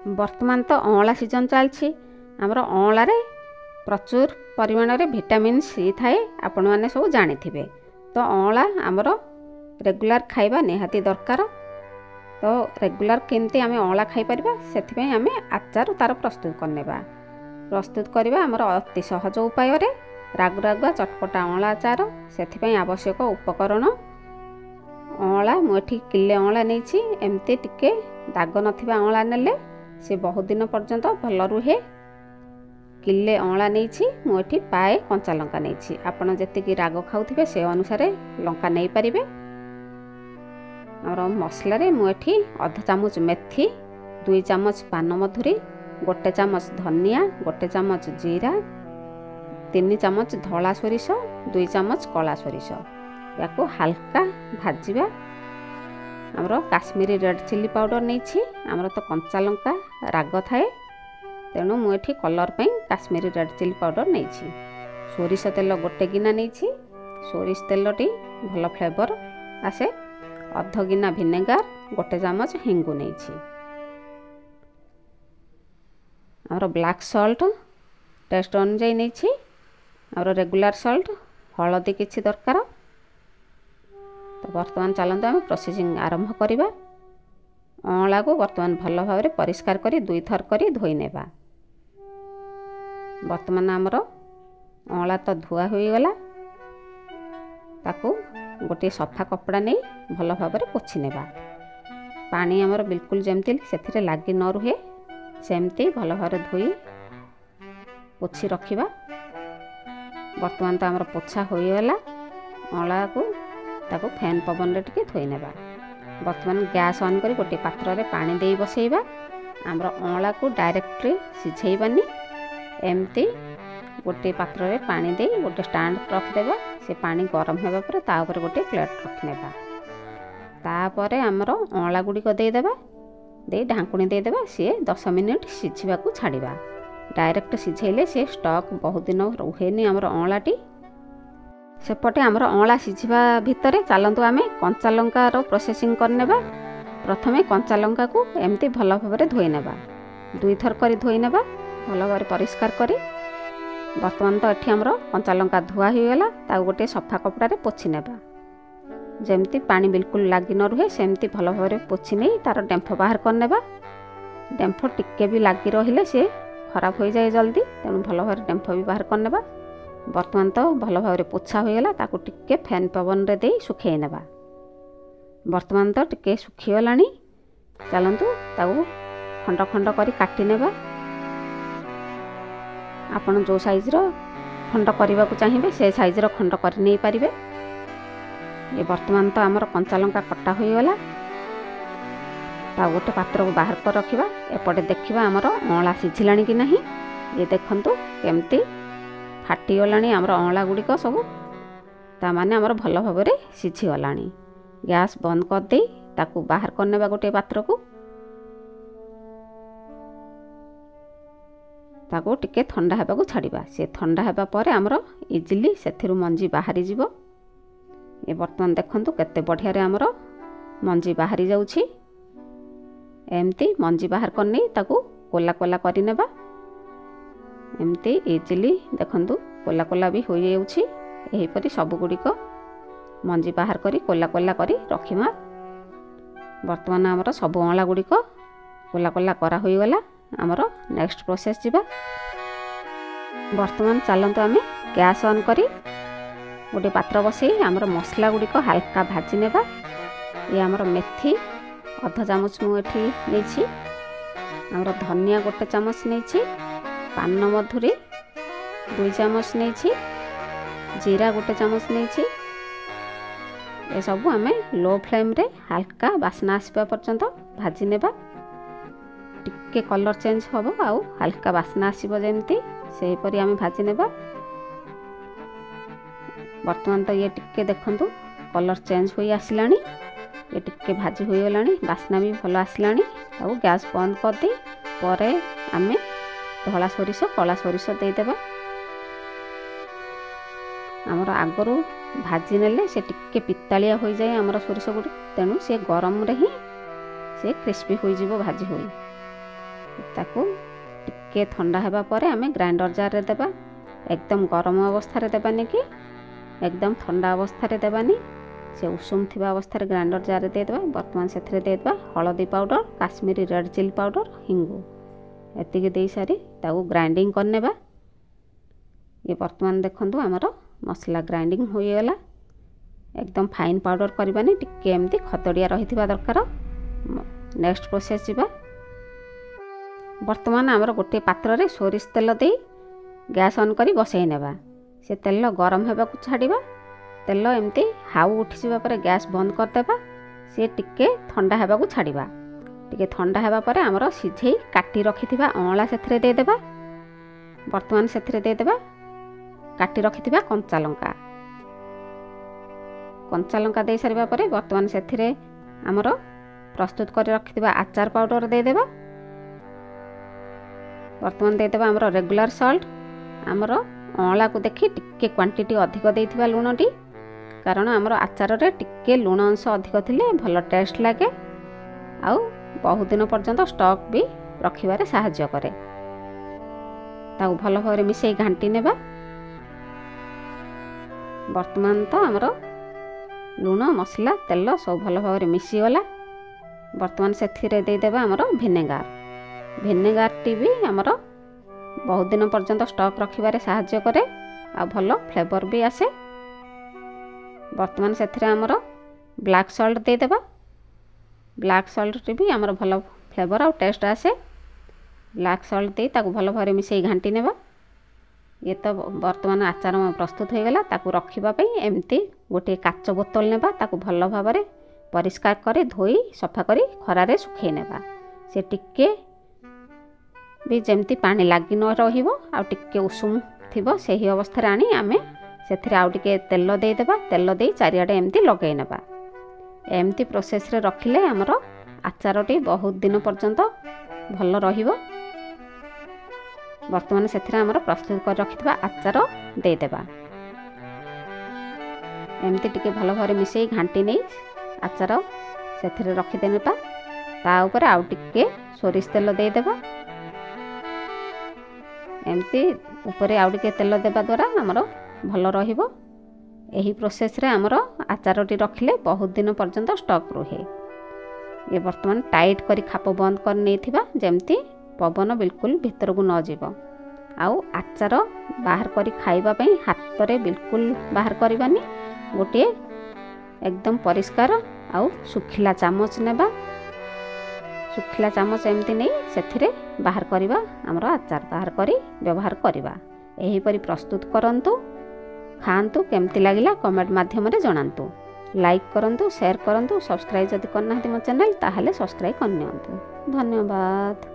बर्तमान तो अँला सीजन चलछि आमर अँलारे प्रचुर परिमाण रे विटामिन सी थाए आपण माने सब जानिथिबे। तो अँला आमर रेगुलर खाइबा निहाती दरकार। तो रेगुलर केमती आमे अँला खाइ परिबा सेथिपई आमे आचार तार प्रस्तुत करनेबा। प्रस्तुत करबा आमर अति सहज उपाय रे रागुआ चटपटा अँला आचार। सेथिपई आवश्यक उपकरण अँला मुठी किले अँला नैछि। एमती टिके दाग नथिबा अँला नेले से बहुत दिन पर्यंत भल रुहे। किले अँला नैछि मुठी पाए कंचा लंका नैछि। आपण जेतिकी राग खाउथिबे से अनुसार लंका नै परिबे। और मसला रे मुठी आधा चामच मेथी, 2 चामच पान मधुरी, 1 चामच धनिया, 1 चामच जीरा, 3 चामच धला सोरिष, 2 चामच कला सोरिष याको हल्का भाजिबा। आमर काश्मीरी रेड चिली पाउडर नैछि। आमर तो कंचा लंका राग थाए तेणु मुठी कलर पई काश्मीरी रेड चिली पाउडर नैछि। सोरिष तेल 1 गिना नैछि। सोरिष तेलटी भल फ्लेवर आसे। अर्ध गिना विनेगार, 1 चामच हिंगु नैछि। आमर ब्लैक सॉल्ट टेस्ट अनुसार नैछि। आमर रेगुलर सॉल्ट हलदी किछि दरकार। तो बर्तमान चलते आम प्रोसेसिंग आरंभ करवा। अँला को बर्तमान भल भाव परिष्कार करी 2 थर करी धोई नेबा। बर्तमान आमर अँला तो धुआ हो गला। ताकू गोटे सफा कपड़ा नहीं भल भाव पोछि नेबा। पानी आमर बिल्कुल जमती से लगी न रुहे सेमती भल भाव धोई पोछि रखिबा। बर्तमान तो आमर पोछा हो गला। अँला को ताको फैन पवन रे टिके थोई नेबा। बर्तमान गैस ऑन करी गोटे पात्र रे पानी देई बसैबा। आमर अँला को डायरेक्टली सिझेइबानी। एमती गोटे पात्र रे पानी देई गोटे स्टैंड रख देबा। से पानी गरम हेबा पर ता ऊपर गोटे प्लेट रख नेबा। तापरे आमर अँला गुडी को देई देबा। देई ढांकुणी देई देबा। से 10 मिनिट सिझिबा को छाड़ीबा। डायरेक्ट सिझेइले से स्टॉक बहुत दिन रुहेनी आमर अँलाटी। सेपटे आमर अँला सिझिबा भितरे चलतु आमे कंचा लंकार प्रोसेसिंग करनेबा। प्रथमे कंचा लंका को एमती भल भाव धोई नेबा। 2 थर करी धोई नेबा भल भाव परिष्कार करी। बर्तमान तो एठी आमर कंचा लंका धुआ हो गला। ताऊ गोटे सफा कपड़ा रे पोछि नेबा। जेमती पानी बिल्कुल लगी न रुहे सेमती भल भाव पोछि नै तार डेंफ बाहर कर नेबा। डेंफ टिके भी लगी रहिले से खराब हो जाए जल्दी। तेणु भल भाव डेंफ भी बाहर कर नेबा। बर्तमान तो भल भाव पोछा हो गला। ताकू टिके फैन पवन रे देई सुखै नेबा। बर्तमान तो टिके सुखी गलानी। चलंतु ताऊ खंड खंड करी काटी नेबा। आपण जो साइज रो खंड करबा को चाहिबे से साइज रो खंड कर नै परिबे। ये बर्तमान तो आमर कंचा लंका कटा हो गला। ता गोटे पात्र को बाहर कर रखिबा। एपटे देखिबा आमर अँला सिझिलानी कि नाही। ये देखंतु केमती फाटी गलानी आमर अँला गुड़िक सब। ता माने आमर भल भाव सिझी गलानी। गैस बंद कर दे ताकू बाहर करनेबा गोटे पात्र को। ताकू टिके ठंडा हेबा को छाड़ीबा। से ठंडा हेबा परे आमर इजिली सेथिरु मंजी बाहरी जीवो। ये बर्तमान देखंतु केते बढ़िया रे आमर मंजी बाहरी जाउछि। एमती मंजी बाहर करनी ताकू कोला कोला करि नेबा। एमती इजिली देखंतु कोला कोला भी हो जाउछि। एही परि सब गुड़िक मंजी बाहर करी कोला कोला करी रखिमा। बर्तमान आमर सब अँला गुड़िक कोला कोला करा होई गला। आमर नेक्स्ट प्रोसेस जिबा। बर्तमान चलंतु आमे गैस ऑन करी गोटे पात्र बसई आमर मसला गुड़िक हल्का भाजी नेबा। ये आमर मेथी आधा चामच मु एठी नेछि। आमर धनिया 1 चामच नेछि। पान मधुरी 2 चामच नेछि। जीरा 1 चामच नेछि। ए सब आमे लो फ्लेम रे हल्का बास्ना आसबा पर्यंत भाजी नेबा। टिके कलर चेंज होबो आउ हल्का बास्ना आसीबो जेमती सेही परी आमे भाजी नेबा। बर्तमान तो ये टिके देखंतु कलर चेंज होई आसिलानी। ये टिके भाजी होई गलानी। बास्ना भी भल आसिलानी। आउ गैस बंद कर दे परे आमे धला सोरिष कला सोरिष दे देबा। आमर आगरू भाजी नेले से टिके पितालिया हो जाए आमर सोरिष गुड़ी। तेणु से गरम रे ही से क्रिस्पी हो जिवो भाजी होई। ताकू टिके ठंडा हेबा परे आमे ग्राइंडर जार रे देबा। एकदम गरम अवस्था रे देबानी कि एकदम ठंडा अवस्था रे देबानी। से उषुम थिबा अवस्था रे ग्राइंडर जार रे दे देबा। वर्तमान सेथरे दे देबा हळदी powder, Kashmiri red chili powder, हिंगु एतिके दे सारी ताकू ग्राइंडिंग कर नेबा। ये वर्तमान देखंतु हमर मसला ग्राइंडिंग होई गेला। एकदम फाइन पाउडर करबानी, टिके एमती खतडिया रहिथिबा दरकार। नेक्स्ट प्रोसेस जीवा। वर्तमान आमर गोटे पात्र रे सोरिष तेल दे गैस ऑन करी बसई नेबा। से तेल गरम हेबा को छाड़ीबा। तेल एमती हाउ उठी जिबा परे गैस बंद कर देबा। से टिके ठंडा हेबा को छाड़ीबा। टिके ठंडा हेबा परे आमर सिझेई काटी रखिथिबा अमला सेथरे दे देबा। वर्तमान सेथरे दे देबा काटी रखिथिबा कंचा लंका। कंचा लंका दे सारिबा परे वर्तमान सेथिरे आमर प्रस्तुत कर रखिथिबा आचार पाउडर दे देबा। वर्तमान दे देबा आमर रेगुलर सॉल्ट। आमर अमला को देखि टिके क्वांटिटी अधिक देथिबा लुणटी, कारण आमर आचार रे टिके लुण अंश अधिक थिले भल टेस्ट लागे आउ बहुत दिन पर्यंत स्टॉक भी रखिबारे सहाय्य करे। ताऊ भल भाବରେ मिसेई घांटी नेबा। वर्तमान तो आमर लुण मसला तेल सब भल भाବରେ मिसी गला। वर्तमान सेथिरे दे देबा आमर विनेगार। विनेगार टी भी आमर बहुत दिन पर्यंत स्टॉक रखिबारे सहाय्य करे आ भल फ्लेवर भी आसे। वर्तमान सेथिरे आमर ब्लैक सॉल्ट दे देबा। ब्लैक सॉल्ट टी भी आमर भल फ्लेवर और टेस्ट आसे। ब्लैक सॉल्ट दे ताकू भल भाବରେ मिसेई घांटी नेबा। ये तो वर्तमान आचार प्रस्तुत हो गला। ताकू रखिबा पई एमती गोटे काच बोतल नेबा। ताकू भल भाବରେ परिष्कार करे धोई सफा करी खरा रे सुखै नेबा। से टिके भी जेमती पानी लागी न रहिबो आ टिके उषुम थिबो सेही अवस्था रे आनी आमे सेथिरे आउ टिके तेल दे देबा। तेल दे चारियाडे एमती लगै नेबा। एमती प्रोसेस रे रखिले हमर आचारटी बहुत दिन पर्यंत भल रहिबो। वर्तमान सेथिरे हमर प्रस्तुत कर रखिथिबा आचार दे देबा। एमती टिके भल भाବରେ मिसेई घांटी नै आचार सेथिरे रखि देनेबा। ता ऊपर आउ टिके सोरिष तेल दे देबा। एमती ऊपर आउ टिके तेल देबा द्वारा हमर भल रहिबो। एही प्रोसेस रे हमर आचारटी रखिले बहुत दिन पर्यंत स्टॉक रहे। ये वर्तमान टाइट करी खाप बंद कर नेथिबा जेमती पवन बिल्कुल भीतर को न जीव। आउ आचार बाहर करी खाइबा पई हाथ रे बिल्कुल बाहर करबानी। गोटे एकदम परिष्कार आउ सुखिला चामच नेबा। सुखिला चामच एमती नहीं सेथिरे बाहर करिबा। हमर आचार बाहर करी व्यवहार करिबा। एही परी प्रस्तुत करंतु, खांतु। केमती लागिला कमेंट माध्यम रे जणांतु। लाइक करंतु, शेयर करंतु। सब्सक्राइब जदि करना मो चैनल ताहले सब्सक्राइब करनियंतु। धन्यवाद।